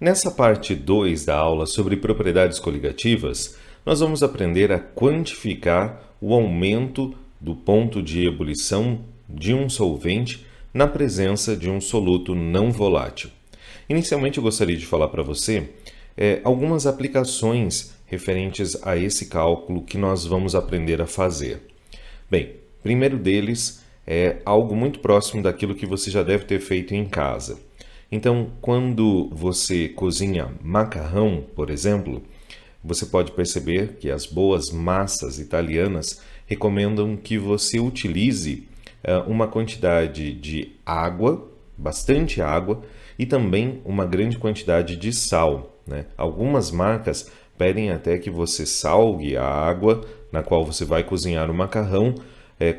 Nessa parte 2 da aula sobre propriedades coligativas, nós vamos aprender a quantificar o aumento do ponto de ebulição de um solvente na presença de um soluto não volátil. Inicialmente, eu gostaria de falar para você algumas aplicações referentes a esse cálculo que nós vamos aprender a fazer. Bem, primeiro deles é algo muito próximo daquilo que você já deve ter feito em casa. Então, quando você cozinha macarrão, por exemplo, você pode perceber que as boas massas italianas recomendam que você utilize uma quantidade de água, bastante água, e também uma grande quantidade de sal, né? Algumas marcas pedem até que você salgue a água na qual você vai cozinhar o macarrão,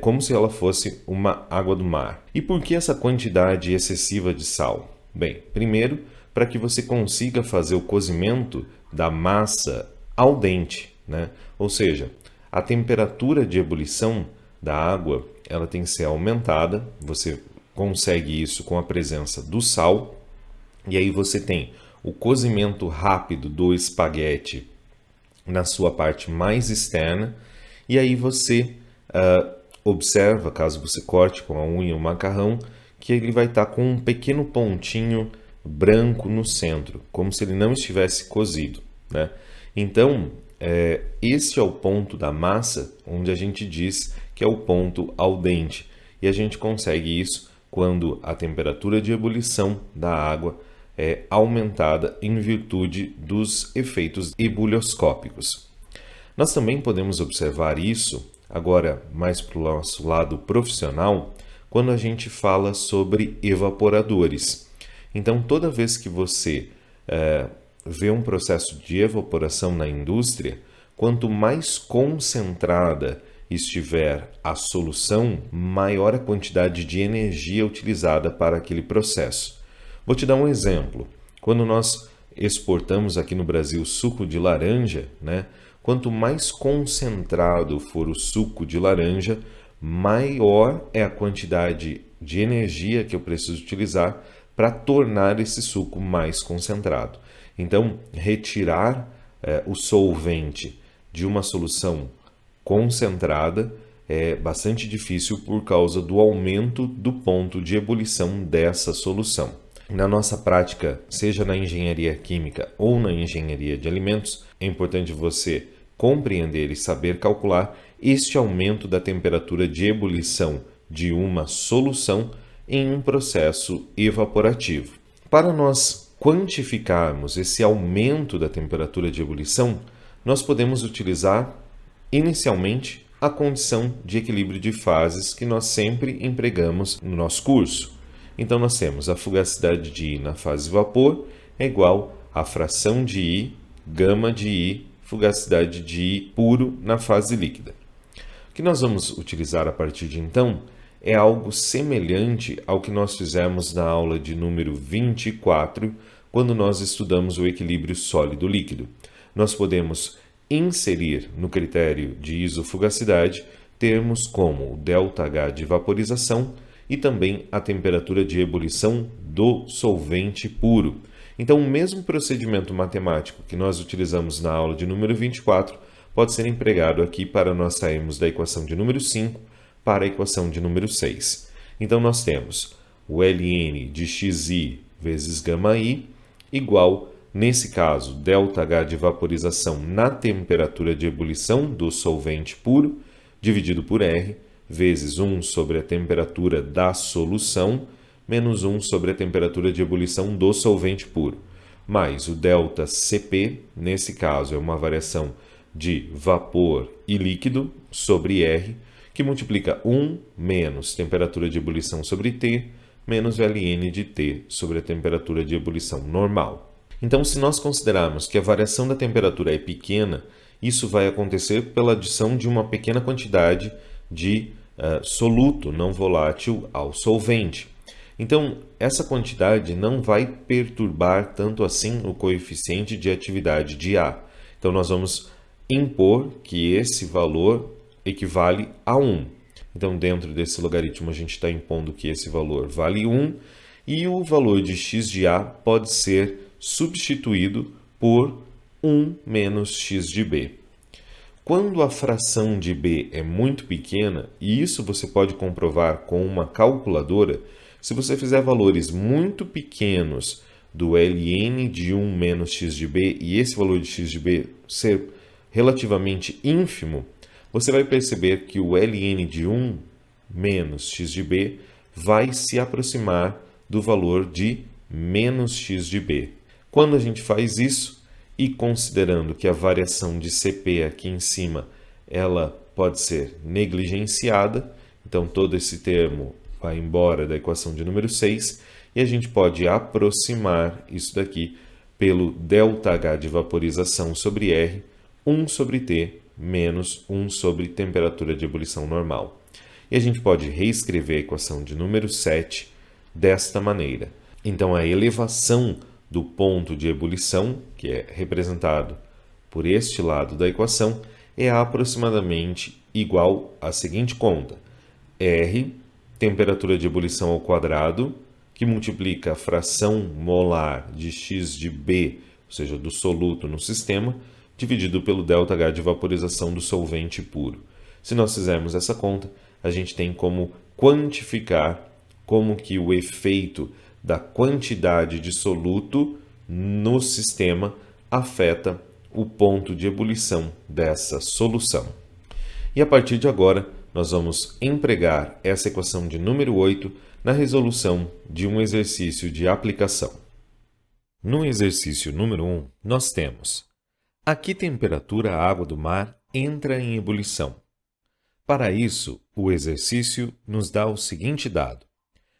como se ela fosse uma água do mar. E por que essa quantidade excessiva de sal? Bem, primeiro, para que você consiga fazer o cozimento da massa al dente, né? Ou seja, a temperatura de ebulição da água ela tem que ser aumentada, você consegue isso com a presença do sal, e aí você tem o cozimento rápido do espaguete na sua parte mais externa, e aí você observa, caso você corte com a unha o macarrão, que ele vai estar com um pequeno pontinho branco no centro, como se ele não estivesse cozido, né? Então, esse é o ponto da massa onde a gente diz que é o ponto al dente, e a gente consegue isso quando a temperatura de ebulição da água é aumentada em virtude dos efeitos ebulioscópicos. Nós também podemos observar isso, agora mais para o nosso lado profissional, quando a gente fala sobre evaporadores. Então, toda vez que você vê um processo de evaporação na indústria, quanto mais concentrada estiver a solução, maior a quantidade de energia utilizada para aquele processo. Vou te dar um exemplo. Quando nós exportamos aqui no Brasil suco de laranja, né? Quanto mais concentrado for o suco de laranja, maior é a quantidade de energia que eu preciso utilizar para tornar esse suco mais concentrado. Então, retirar o solvente de uma solução concentrada é bastante difícil por causa do aumento do ponto de ebulição dessa solução. Na nossa prática, seja na engenharia química ou na engenharia de alimentos, é importante você compreender e saber calcular este aumento da temperatura de ebulição de uma solução em um processo evaporativo. Para nós quantificarmos esse aumento da temperatura de ebulição, nós podemos utilizar inicialmente a condição de equilíbrio de fases que nós sempre empregamos no nosso curso. Então nós temos a fugacidade de I na fase vapor é igual à fração de I, gama de I, fugacidade de I puro na fase líquida. O que nós vamos utilizar a partir de então é algo semelhante ao que nós fizemos na aula de número 24, quando nós estudamos o equilíbrio sólido-líquido. Nós podemos inserir no critério de isofugacidade termos como o ΔH de vaporização e também a temperatura de ebulição do solvente puro. Então, o mesmo procedimento matemático que nós utilizamos na aula de número 24 pode ser empregado aqui para nós sairmos da equação de número 5 para a equação de número 6. Então, nós temos o ln de xi vezes γi igual, nesse caso, ΔH de vaporização na temperatura de ebulição do solvente puro, dividido por R, vezes 1 sobre a temperatura da solução, menos 1 sobre a temperatura de ebulição do solvente puro, mais o ΔCp, nesse caso é uma variação de vapor e líquido, sobre R, que multiplica 1 menos temperatura de ebulição sobre T, menos o ln de T sobre a temperatura de ebulição normal. Então, se nós considerarmos que a variação da temperatura é pequena, isso vai acontecer pela adição de uma pequena quantidade de soluto não volátil ao solvente. Então, essa quantidade não vai perturbar tanto assim o coeficiente de atividade de A. Então, nós vamos impor que esse valor equivale a 1. Então, dentro desse logaritmo, a gente está impondo que esse valor vale 1 e o valor de x de A pode ser substituído por 1 menos x de b. Quando a fração de b é muito pequena, e isso você pode comprovar com uma calculadora, se você fizer valores muito pequenos do ln de 1 menos x de b e esse valor de x de b ser relativamente ínfimo, você vai perceber que o ln de 1 menos x de b vai se aproximar do valor de menos x de b. Quando a gente faz isso, e considerando que a variação de CP aqui em cima ela pode ser negligenciada, então todo esse termo vai embora da equação de número 6, e a gente pode aproximar isso daqui pelo ΔH de vaporização sobre R, 1 sobre T menos 1 sobre temperatura de ebulição normal. E a gente pode reescrever a equação de número 7 desta maneira. Então, a elevação do ponto de ebulição, que é representado por este lado da equação, é aproximadamente igual à seguinte conta: R, temperatura de ebulição ao quadrado, que multiplica a fração molar de x de B, ou seja, do soluto no sistema, dividido pelo ΔH de vaporização do solvente puro. Se nós fizermos essa conta, a gente tem como quantificar como que o efeito da quantidade de soluto no sistema afeta o ponto de ebulição dessa solução. E a partir de agora, nós vamos empregar essa equação de número 8 na resolução de um exercício de aplicação. No exercício número 1, nós temos: a que temperatura a água do mar entra em ebulição? Para isso, o exercício nos dá o seguinte dado: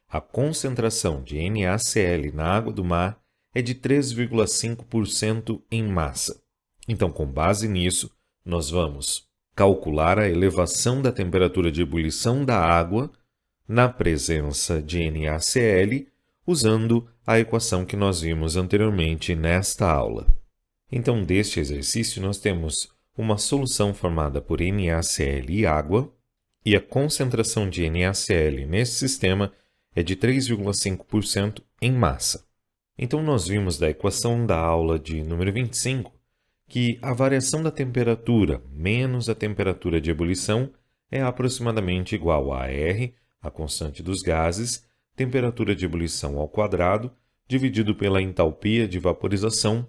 a concentração de NaCl na água do mar é de 3,5% em massa. Então, com base nisso, nós vamos calcular a elevação da temperatura de ebulição da água na presença de NaCl, usando a equação que nós vimos anteriormente nesta aula. Então, deste exercício, nós temos uma solução formada por NaCl e água, e a concentração de NaCl nesse sistema é de 3,5% em massa. Então, nós vimos da equação da aula de número 25 que a variação da temperatura menos a temperatura de ebulição é aproximadamente igual a R, a constante dos gases, temperatura de ebulição ao quadrado, dividido pela entalpia de vaporização,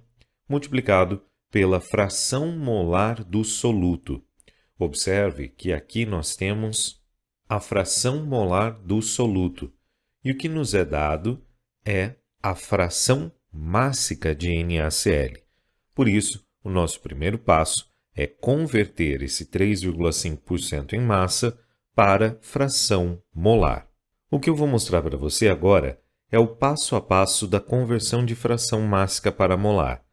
multiplicado pela fração molar do soluto. Observe que aqui nós temos a fração molar do soluto. E o que nos é dado é a fração mássica de NaCl. Por isso, o nosso primeiro passo é converter esse 3,5% em massa para fração molar. O que eu vou mostrar para você agora é o passo a passo da conversão de fração mássica para molar.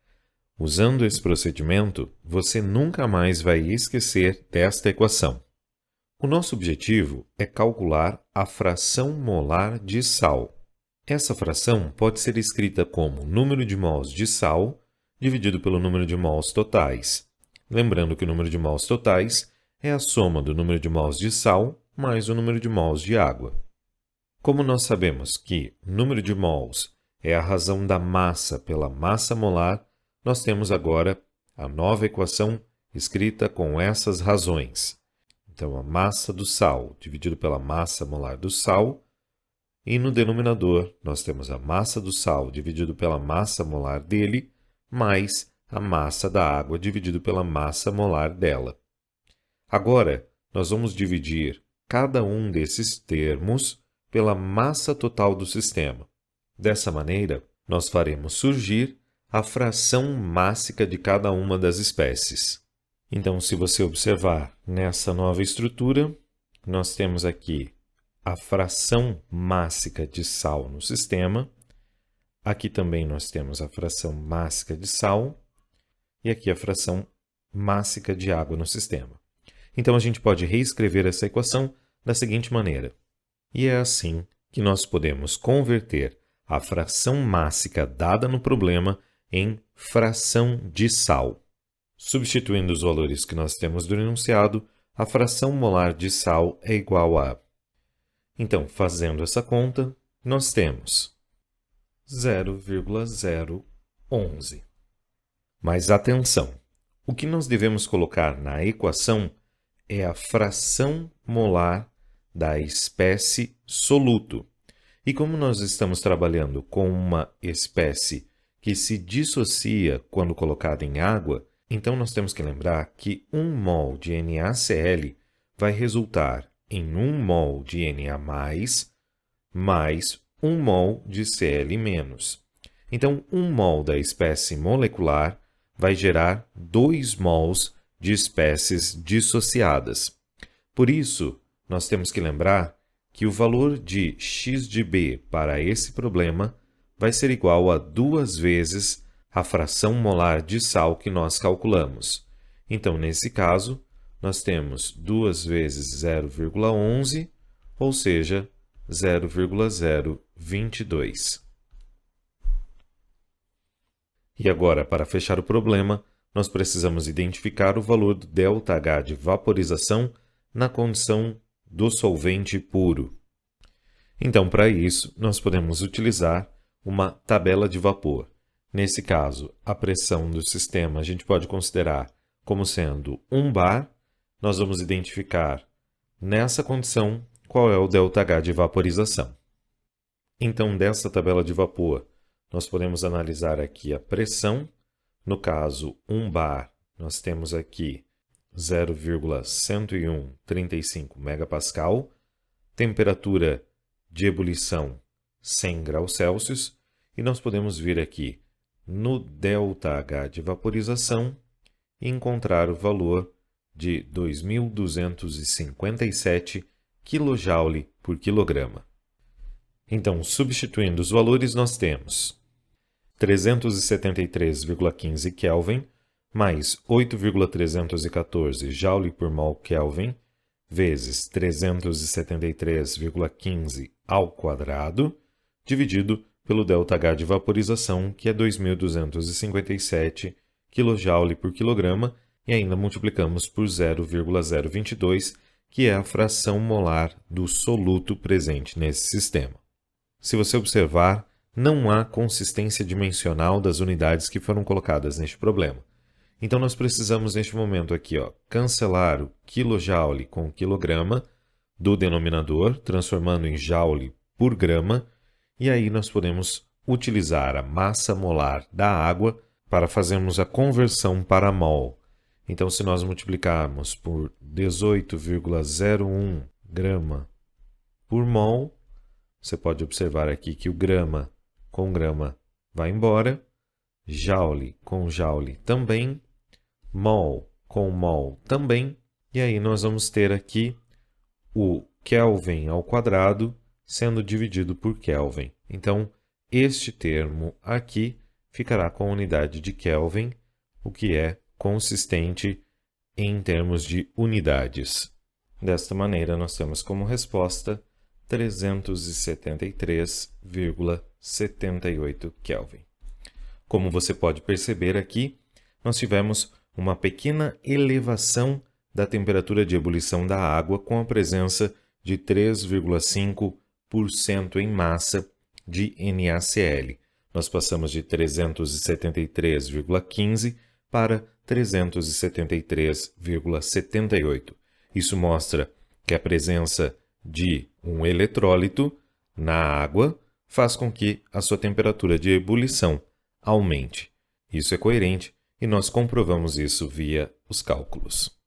Usando esse procedimento, você nunca mais vai esquecer desta equação. O nosso objetivo é calcular a fração molar de sal. Essa fração pode ser escrita como número de mols de sal dividido pelo número de mols totais. Lembrando que o número de mols totais é a soma do número de mols de sal mais o número de mols de água. Como nós sabemos que número de mols é a razão da massa pela massa molar, nós temos agora a nova equação escrita com essas razões. Então, a massa do sal dividido pela massa molar do sal, e no denominador nós temos a massa do sal dividido pela massa molar dele, mais a massa da água dividido pela massa molar dela. Agora, nós vamos dividir cada um desses termos pela massa total do sistema. Dessa maneira, nós faremos surgir a fração mássica de cada uma das espécies. Então, se você observar nessa nova estrutura, nós temos aqui a fração mássica de sal no sistema. Aqui também nós temos a fração mássica de sal e aqui a fração mássica de água no sistema. Então, a gente pode reescrever essa equação da seguinte maneira. E é assim que nós podemos converter a fração mássica dada no problema em fração de sal. Substituindo os valores que nós temos do enunciado, a fração molar de sal é igual a... Então, fazendo essa conta, nós temos 0,01 11. Mas atenção! O que nós devemos colocar na equação é a fração molar da espécie soluto. E como nós estamos trabalhando com uma espécie que se dissocia quando colocada em água, então nós temos que lembrar que 1 mol de NaCl vai resultar em 1 mol de Na+, mais 1 mol de Cl-. Então, 1 mol da espécie molecular vai gerar 2 mols de espécies dissociadas. Por isso, nós temos que lembrar que o valor de x de B para esse problema vai ser igual a 2 vezes a fração molar de sal que nós calculamos. Então, nesse caso, nós temos 2 vezes 0,11, ou seja, 0,022. E agora, para fechar o problema, nós precisamos identificar o valor do ΔH de vaporização na condição do solvente puro. Então, para isso, nós podemos utilizar uma tabela de vapor. Nesse caso, a pressão do sistema a gente pode considerar como sendo 1 bar. Nós vamos identificar, nessa condição, qual é o ΔH de vaporização. Então, dessa tabela de vapor, nós podemos analisar aqui a pressão. No caso, 1 bar, nós temos aqui 0,10135 MPa, temperatura de ebulição 100 graus Celsius, e nós podemos vir aqui no ΔH de vaporização e encontrar o valor de 2.257 kJ por quilograma. Então, substituindo os valores, nós temos 373,15 Kelvin mais 8,314 Joule por mol Kelvin vezes 373,15 ao quadrado, dividido pelo ΔH de vaporização, que é 2.257 kJ por quilograma, e ainda multiplicamos por 0,022, que é a fração molar do soluto presente nesse sistema. Se você observar, não há consistência dimensional das unidades que foram colocadas neste problema. Então, nós precisamos, neste momento aqui, cancelar o kJ com o quilograma do denominador, transformando em joule por grama, e aí nós podemos utilizar a massa molar da água para fazermos a conversão para mol. Então, se nós multiplicarmos por 18,01 grama por mol, você pode observar aqui que o grama com grama vai embora, joule com joule também, mol com mol também, e aí nós vamos ter aqui o Kelvin ao quadrado sendo dividido por Kelvin. Então, este termo aqui ficará com a unidade de Kelvin, o que é consistente em termos de unidades. Desta maneira, nós temos como resposta 373,78 Kelvin. Como você pode perceber aqui, nós tivemos uma pequena elevação da temperatura de ebulição da água com a presença de 3,5% em massa de NaCl. Nós passamos de 373,15 para 373,78. Isso mostra que a presença de um eletrólito na água faz com que a sua temperatura de ebulição aumente. Isso é coerente e nós comprovamos isso via os cálculos.